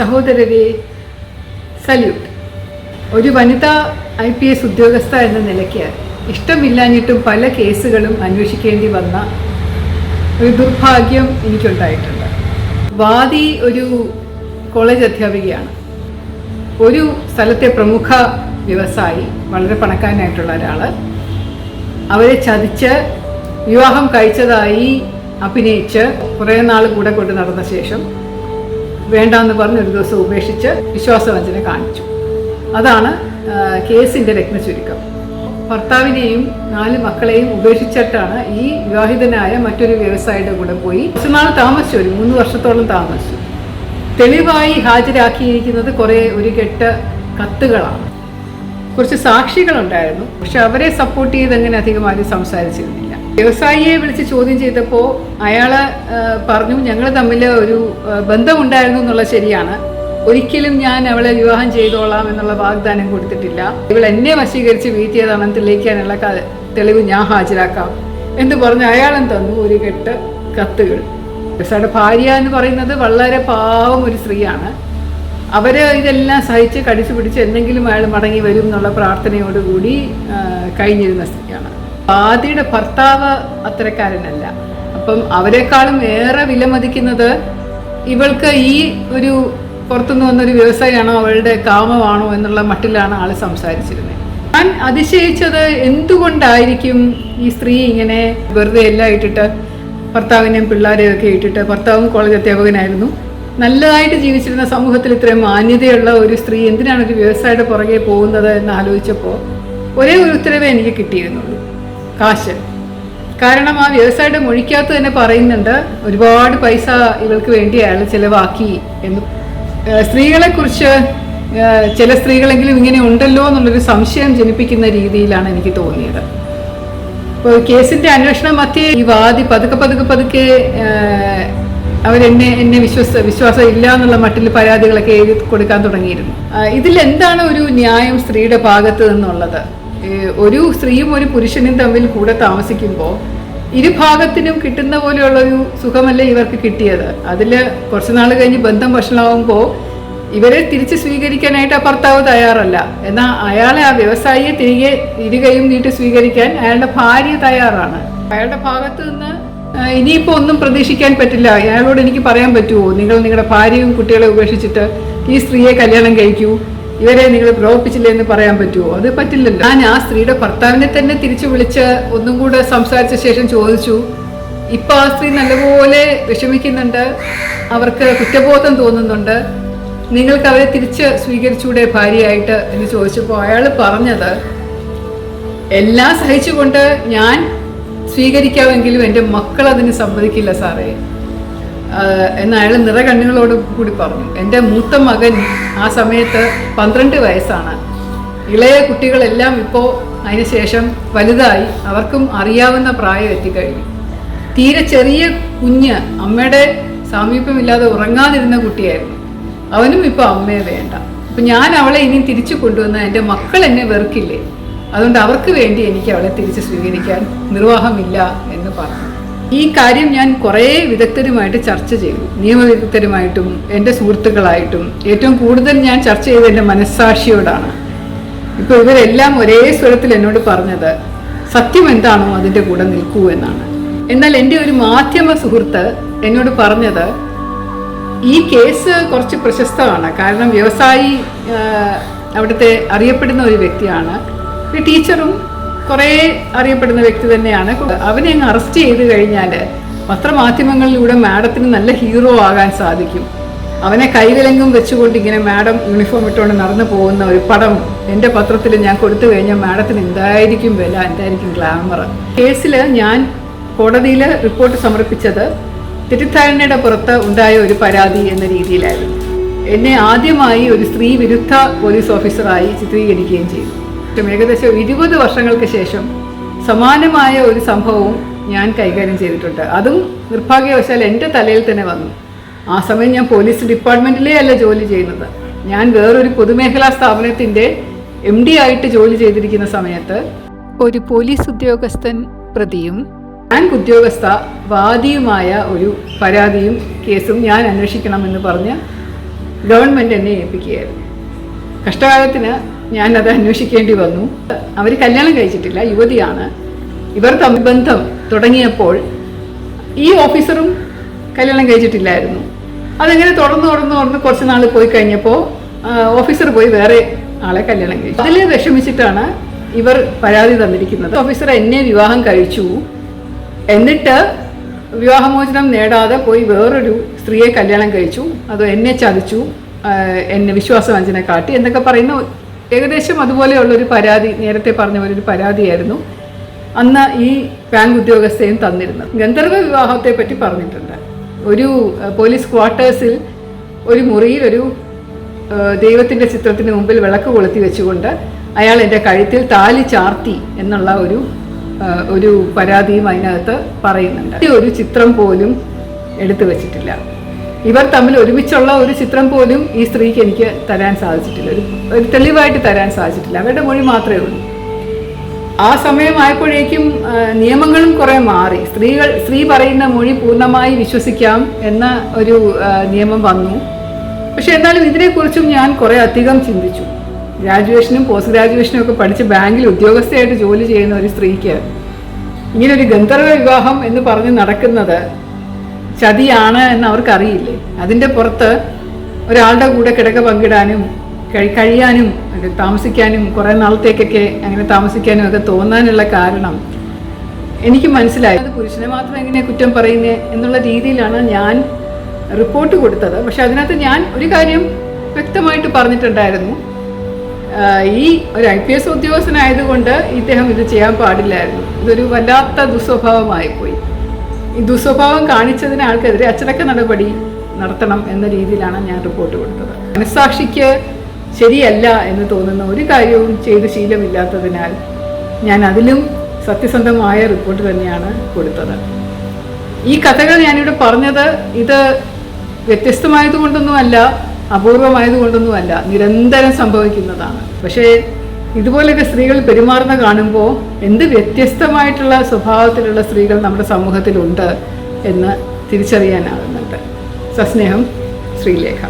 സഹോദരരെ, സല്യൂട്ട്. ഒരു വനിതാ IPS ഉദ്യോഗസ്ഥ എന്ന നിലയ്ക്ക് ഇഷ്ടമില്ലാഞ്ഞിട്ടും പല കേസുകളും അന്വേഷിക്കേണ്ടി വന്ന ഒരു ദുർഭാഗ്യം എനിക്കുണ്ടായിട്ടുണ്ട്. വാദി ഒരു കോളേജ് അധ്യാപികയാണ്. ഒരു സ്ഥലത്തെ പ്രമുഖ വ്യവസായി, വളരെ പണക്കാരനായിട്ടുള്ള ഒരാൾ, അവരെ ചതിച്ച് വിവാഹം കഴിച്ചതായി അഭിനയിച്ച് കുറേ നാൾ കൂടെ കൊണ്ട് നടന്ന ശേഷം വേണ്ടാന്ന് പറഞ്ഞ് ഒരു ദിവസം ഉപേക്ഷിച്ച് വിശ്വാസവഞ്ചന കാണിച്ചു. അതാണ് കേസിൻ്റെ രത്നചുരുക്കം. ഭർത്താവിനെയും 4 മക്കളെയും ഉപേക്ഷിച്ചിട്ടാണ് ഈ വിവാഹിതനായ മറ്റൊരു വ്യവസായിയുടെ കൂടെ പോയി കുറച്ച് നാൾ താമസിച്ചു, ഒരു 3 വർഷത്തോളം താമസിച്ചു. തെളിവായി ഹാജരാക്കിയിരിക്കുന്നത് ഒരു കെട്ട് കത്തുകളാണ്. കുറച്ച് സാക്ഷികളുണ്ടായിരുന്നു, പക്ഷെ അവരെ സപ്പോർട്ട് ചെയ്ത് അങ്ങനെ അധികം ആരും സംസാരിച്ചിരുന്നില്ല. വ്യവസായിയെ വിളിച്ച് ചോദ്യം ചെയ്തപ്പോൾ അയാൾ പറഞ്ഞു, ഞങ്ങൾ തമ്മിൽ ഒരു ബന്ധമുണ്ടായിരുന്നു എന്നുള്ളത് ശരിയാണ്, ഒരിക്കലും ഞാൻ അവളെ വിവാഹം ചെയ്തോളാം എന്നുള്ള വാഗ്ദാനം കൊടുത്തിട്ടില്ല, ഇവൾ എന്നെ വശീകരിച്ച് വീഴ്ത്തിയതാണെന്ന് തെളിയിക്കാനുള്ള തെളിവ് ഞാൻ ഹാജരാക്കാം എന്ന് പറഞ്ഞ് അയാളും തന്നു ഒരു കെട്ട് കത്തുകൾ. വ്യവസായിയുടെ ഭാര്യ എന്ന് പറയുന്നത് വളരെ പാവം ഒരു സ്ത്രീയാണ്. അവര് ഇതെല്ലാം സഹിച്ച് കടിച്ചു പിടിച്ച് എന്തെങ്കിലും അയാൾ മടങ്ങി വരും എന്നുള്ള പ്രാർത്ഥനയോടുകൂടി കഴിഞ്ഞിരുന്ന സ്ത്രീയാണ്. വാദിയുടെ ഭർത്താവ് അത്തരക്കാരനല്ല. അപ്പം അവരെക്കാളും ഏറെ വിലമതിക്കുന്നത് ഇവൾക്ക് ഈ ഒരു പുറത്തുനിന്ന് വന്നൊരു വ്യവസായമാണോ അവളുടെ കാമമാണോ എന്നുള്ള മട്ടിലാണ് ആൾ സംസാരിച്ചിരുന്നത്. ഞാൻ അതിശയിച്ചത് എന്തുകൊണ്ടായിരിക്കും ഈ സ്ത്രീ ഇങ്ങനെ വെറുതെ എല്ലാം ഇട്ടിട്ട്, ഭർത്താവിനെയും പിള്ളേരെയും ഒക്കെ ഇട്ടിട്ട്, ഭർത്താവും കോളേജ് അധ്യാപകനായിരുന്നു, നല്ലതായിട്ട് ജീവിച്ചിരുന്ന സമൂഹത്തിൽ ഇത്രയും മാന്യതയുള്ള ഒരു സ്ത്രീ എന്തിനാണ് ഒരു വ്യവസായയുടെ പുറകെ പോകുന്നത് എന്ന് ആലോചിച്ചപ്പോൾ ഒരേ ഒരു ഉത്തരവേ എനിക്ക് കിട്ടിയിരുന്നുള്ളൂ: കാശ്. കാരണം ആ വ്യവസായയുടെ മൊഴിക്കകത്ത് തന്നെ പറയുന്നുണ്ട്, ഒരുപാട് പൈസ ഇവൾക്ക് വേണ്ടി അയാൾ ചിലവാക്കി എന്ന്. സ്ത്രീകളെക്കുറിച്ച് ചില സ്ത്രീകളെങ്കിലും ഇങ്ങനെ ഉണ്ടല്ലോ എന്നുള്ളൊരു സംശയം ജനിപ്പിക്കുന്ന രീതിയിലാണ് എനിക്ക് തോന്നിയത്. ഇപ്പോൾ കേസിൻ്റെ അന്വേഷണ മധ്യേ ഈ വാദി പതുക്കെ അവരെന്നെ വിശ്വാസം ഇല്ല എന്നുള്ള മട്ടിൽ പരാതികളൊക്കെ എഴുതി കൊടുക്കാൻ തുടങ്ങിയിരുന്നു. ഇതിലെന്താണ് ഒരു ന്യായം സ്ത്രീയുടെ ഭാഗത്ത് നിന്നുള്ളത്? ഒരു സ്ത്രീയും ഒരു പുരുഷനും തമ്മിൽ കൂടെ താമസിക്കുമ്പോൾ ഇരുഭാഗത്തിനും കിട്ടുന്ന പോലെയുള്ളൊരു സുഖമല്ലേ ഇവർക്ക് കിട്ടിയത്. അതിൽ കുറച്ച് നാൾ കഴിഞ്ഞ് ബന്ധം വഷളാവുമ്പോൾ ഇവരെ തിരിച്ച് സ്വീകരിക്കാനായിട്ട് ആ ഭർത്താവ് തയ്യാറല്ല. എന്നാൽ അയാളെ, ആ വ്യവസായിയെ തിരികെ ഇരുകയും നീട്ടി സ്വീകരിക്കാൻ അയാളുടെ ഭാര്യ തയ്യാറാണ്. അയാളുടെ ഭാഗത്ത് നിന്ന് ഇനിയിപ്പോൾ ഒന്നും പ്രതീക്ഷിക്കാൻ പറ്റില്ല. അയാളോട് എനിക്ക് പറയാൻ പറ്റുമോ, നിങ്ങൾ നിങ്ങളുടെ ഭാര്യയും കുട്ടികളെ ഉപേക്ഷിച്ചിട്ട് ഈ സ്ത്രീയെ കല്യാണം കഴിക്കൂ, ഇവരെ നിങ്ങൾ പ്രവർത്തിച്ചില്ല എന്ന് പറയാൻ പറ്റുമോ? അത് പറ്റില്ലല്ലോ. ഞാൻ ആ സ്ത്രീയുടെ ഭർത്താവിനെ തന്നെ തിരിച്ചു വിളിച്ച് ഒന്നും കൂടെ സംസാരിച്ച ശേഷം ചോദിച്ചു, ഇപ്പം ആ സ്ത്രീ നല്ലപോലെ വിഷമിക്കുന്നുണ്ട്, അവർക്ക് കുറ്റബോധം തോന്നുന്നുണ്ട്, നിങ്ങൾക്ക് അവരെ തിരിച്ച് സ്വീകരിച്ചൂടെ ഭാര്യയായിട്ട് എന്ന് ചോദിച്ചപ്പോൾ അയാൾ പറഞ്ഞത്, എല്ലാം സഹിച്ചുകൊണ്ട് ഞാൻ സ്വീകരിക്കാമെങ്കിലും എൻ്റെ മക്കൾ അതിന് സമ്മതിക്കില്ല സാറേ എന്ന് അയാൾ നിറകണ്ണുകളോട് കൂടി പറഞ്ഞു. എൻ്റെ മൂത്ത മകൻ ആ സമയത്ത് 12 വയസ്സാണ്. ഇളയ കുട്ടികളെല്ലാം ഇപ്പോൾ അതിനുശേഷം വലുതായി, അവർക്കും അറിയാവുന്ന പ്രായം എത്തിക്കഴിഞ്ഞു. തീരെ ചെറിയ കുഞ്ഞ്, അമ്മയുടെ സാമീപ്യമില്ലാതെ ഉറങ്ങാതിരുന്ന കുട്ടിയായിരുന്നു. അവനും ഇപ്പോൾ അമ്മയെ വേണ്ട. അപ്പം ഞാൻ അവളെ ഇനി തിരിച്ചു കൊണ്ടുവന്ന എൻ്റെ മക്കൾ എന്നെ വെറുക്കില്ലേ, അതുകൊണ്ട് അവർക്ക് വേണ്ടി എനിക്ക് അവളെ തിരിച്ച് സ്വീകരിക്കാൻ നിർവാഹമില്ല എന്ന് പറഞ്ഞു. ഈ കാര്യം ഞാൻ കുറേ വിദഗ്ധരുമായിട്ട് ചർച്ച ചെയ്തു, നിയമവിദഗ്ധരുമായിട്ടും എൻ്റെ സുഹൃത്തുക്കളായിട്ടും. ഏറ്റവും കൂടുതൽ ഞാൻ ചർച്ച ചെയ്തത് എൻ്റെ മനസ്സാക്ഷിയോടാണ്. ഇപ്പോൾ ഇവരെല്ലാം ഒരേ സ്വരത്തിൽ എന്നോട് പറഞ്ഞത്, സത്യം എന്താണോ അതിൻ്റെ കൂടെ നിൽക്കൂ എന്നാണ്. എന്നാൽ എൻ്റെ ഒരു മാധ്യമ സുഹൃത്ത് എന്നോട് പറഞ്ഞത്, ഈ കേസ് കുറച്ച് പ്രശസ്തമാണ്, കാരണം വ്യവസായി അവിടുത്തെ അറിയപ്പെടുന്ന ഒരു വ്യക്തിയാണ്, ഒരു ടീച്ചറും കുറേ അറിയപ്പെടുന്ന വ്യക്തി തന്നെയാണ്. അവനെ അങ്ങ് അറസ്റ്റ് ചെയ്ത് കഴിഞ്ഞാൽ പത്രമാധ്യമങ്ങളിലൂടെ മാഡത്തിന് നല്ല ഹീറോ ആകാൻ സാധിക്കും. അവനെ കൈവിലങ്കും വെച്ചുകൊണ്ട് ഇങ്ങനെ മാഡം യൂണിഫോം ഇട്ടുകൊണ്ട് നടന്നു പോകുന്ന ഒരു പടം എൻ്റെ പത്രത്തിൽ ഞാൻ കൊടുത്തു കഴിഞ്ഞാൽ മാഡത്തിന് എന്തായിരിക്കും വില, എന്തായിരിക്കും ഗ്ലാമർ. കേസിൽ ഞാൻ കോടതിയിൽ റിപ്പോർട്ട് സമർപ്പിച്ചത് തെറ്റിദ്ധാരണയുടെ പുറത്ത് ഉണ്ടായ ഒരു പരാതി എന്ന രീതിയിലായിരുന്നു. എന്നെ ആദ്യമായി ഒരു സ്ത്രീ വിരുദ്ധ പോലീസ് ഓഫീസറായി ചിത്രീകരിക്കുകയും ചെയ്തു. ഏകദേശം 20 വർഷങ്ങൾക്ക് ശേഷം സമാനമായ ഒരു സംഭവവും ഞാൻ കൈകാര്യം ചെയ്തിട്ടുണ്ട്. അതും നിർഭാഗ്യവശാൽ എൻ്റെ തലയിൽ തന്നെ വന്നു. ആ സമയം ഞാൻ പോലീസ് ഡിപ്പാർട്ട്മെൻറ്റിലേ അല്ല ജോലി ചെയ്യുന്നത്, ഞാൻ വേറൊരു പൊതുമേഖലാ സ്ഥാപനത്തിൻ്റെ MD ആയിട്ട് ജോലി ചെയ്തിരിക്കുന്ന സമയത്ത് ഒരു പോലീസ് ഉദ്യോഗസ്ഥൻ പ്രതിയും ബാങ്ക് ഉദ്യോഗസ്ഥ വാദിയുമായ ഒരു പരാതിയും കേസും ഞാൻ അന്വേഷിക്കണമെന്ന് പറഞ്ഞ് ഗവൺമെൻറ് എന്നെ ഏൽപ്പിക്കുകയായിരുന്നു. കഷ്ടകാലത്തിന് ഞാനത് അന്വേഷിക്കേണ്ടി വന്നു. അവർ കല്യാണം കഴിച്ചിട്ടില്ല, യുവതിയാണ്. ഇവർ തമ്മിൽ ബന്ധം തുടങ്ങിയപ്പോൾ ഈ ഓഫീസറും കല്യാണം കഴിച്ചിട്ടില്ലായിരുന്നു. അതെങ്ങനെ തുടർന്ന് കുറച്ച് നാൾ പോയി കഴിഞ്ഞപ്പോൾ ഓഫീസർ പോയി വേറെ ആളെ കല്യാണം കഴിച്ചു. അതിൽ വിഷമിച്ചിട്ടാണ് ഇവർ പരാതി തന്നിരിക്കുന്നത്. ഓഫീസർ എന്നെ വിവാഹം കഴിച്ചു, എന്നിട്ട് വിവാഹമോചനം നേടാതെ പോയി വേറൊരു സ്ത്രീയെ കല്യാണം കഴിച്ചു, അത് എന്നെ ചതിച്ചു, എന്നെ വിശ്വാസവഞ്ചന കാട്ടി എന്നൊക്കെ പറയുന്ന ഏകദേശം അതുപോലെയുള്ളൊരു പരാതി, നേരത്തെ പറഞ്ഞ പോലെ ഒരു പരാതിയായിരുന്നു അന്ന് ഈ ബാങ്ക് ഉദ്യോഗസ്ഥയും തന്നിരുന്നത്. ഗന്ധർവ വിവാഹത്തെ പറ്റി പറഞ്ഞിട്ടുണ്ട്. ഒരു പോലീസ് ക്വാർട്ടേഴ്സിൽ ഒരു മുറിയിൽ ഒരു ദൈവത്തിൻ്റെ ചിത്രത്തിന് മുമ്പിൽ വിളക്ക് കൊളുത്തി വെച്ചുകൊണ്ട് അയാൾ എൻ്റെ കഴുത്തിൽ താലി ചാർത്തി എന്നുള്ള ഒരു പരാതിയും അതിനകത്ത് പറയുന്നുണ്ട്. ഒരു ചിത്രം പോലും എടുത്തു വെച്ചിട്ടില്ല. ഇവർ തമ്മിൽ ഒരുമിച്ചുള്ള ഒരു ചിത്രം പോലും ഈ സ്ത്രീക്ക് എനിക്ക് തരാൻ സാധിച്ചിട്ടില്ല, ഒരു തെളിവായിട്ട് തരാൻ സാധിച്ചിട്ടില്ല. അവരുടെ മൊഴി മാത്രമേ ഉള്ളൂ. ആ സമയമായപ്പോഴേക്കും നിയമങ്ങളും കുറേ മാറി. സ്ത്രീ പറയുന്ന മൊഴി പൂർണ്ണമായി വിശ്വസിക്കാം എന്ന ഒരു നിയമം വന്നു. പക്ഷെ എന്നാലും ഇതിനെക്കുറിച്ചും ഞാൻ കുറേ അധികം ചിന്തിച്ചു. ഗ്രാജുവേഷനും പോസ്റ്റ് ഗ്രാജുവേഷനും ഒക്കെ പഠിച്ച് ബാങ്കിൽ ഉദ്യോഗസ്ഥയായിട്ട് ജോലി ചെയ്യുന്ന ഒരു സ്ത്രീക്ക് ഇങ്ങനൊരു ഗന്ധർവ വിവാഹം എന്ന് പറഞ്ഞ് നടക്കുന്നത് ചതിയാണ് എന്ന് അവർക്കറിയില്ലേ. അതിൻ്റെ പുറത്ത് ഒരാളുടെ കൂടെ കിടക്ക പങ്കിടാനും കഴിയാനും താമസിക്കാനും കുറേ നാളത്തേക്കൊക്കെ അങ്ങനെ താമസിക്കാനും ഒക്കെ തോന്നാനുള്ള കാരണം എനിക്ക് മനസ്സിലായി. അത് പുരുഷനെ മാത്രം എങ്ങനെ കുറ്റം പറയുന്നത് എന്നുള്ള രീതിയിലാണ് ഞാൻ റിപ്പോർട്ട് കൊടുത്തത്. പക്ഷെ അതിനകത്ത് ഞാൻ ഒരു കാര്യം വ്യക്തമായിട്ട് പറഞ്ഞിട്ടുണ്ടായിരുന്നു. ഈ ഒരു IPS ഉദ്യോഗസ്ഥനായതുകൊണ്ട് ഇദ്ദേഹം ഇത് ചെയ്യാൻ പാടില്ലായിരുന്നു. ഇതൊരു വല്ലാത്ത ദുസ്വഭാവമായിപ്പോയി. ഈ ദുസ്വഭാവം കാണിച്ചതിന് ആൾക്കെതിരെ അച്ചടക്ക നടപടി നടത്തണം എന്ന രീതിയിലാണ് ഞാൻ റിപ്പോർട്ട് കൊടുത്തത്. മനസ്സാക്ഷിക്ക് ശരിയല്ല എന്ന് തോന്നുന്ന ഒരു കാര്യവും ചെയ്ത് ശീലമില്ലാത്തതിനാൽ ഞാൻ അതിലും സത്യസന്ധമായ റിപ്പോർട്ട് തന്നെയാണ് കൊടുത്തത്. ഈ കഥകൾ ഞാനിവിടെ പറഞ്ഞത് ഇത് വ്യത്യസ്തമായതുകൊണ്ടൊന്നുമല്ല, അപൂർവമായതുകൊണ്ടൊന്നുമല്ല, നിരന്തരം സംഭവിക്കുന്നതാണ്. പക്ഷേ ഇതുപോലെയൊക്കെ സ്ത്രീകൾ പെരുമാറുന്ന കാണുമ്പോൾ എന്ത് വ്യത്യസ്തമായിട്ടുള്ള സ്വഭാവത്തിലുള്ള സ്ത്രീകൾ നമ്മുടെ സമൂഹത്തിലുണ്ട് എന്ന് തിരിച്ചറിയാനാകുന്നുണ്ട്. സസ്നേഹം, ശ്രീലേഖ.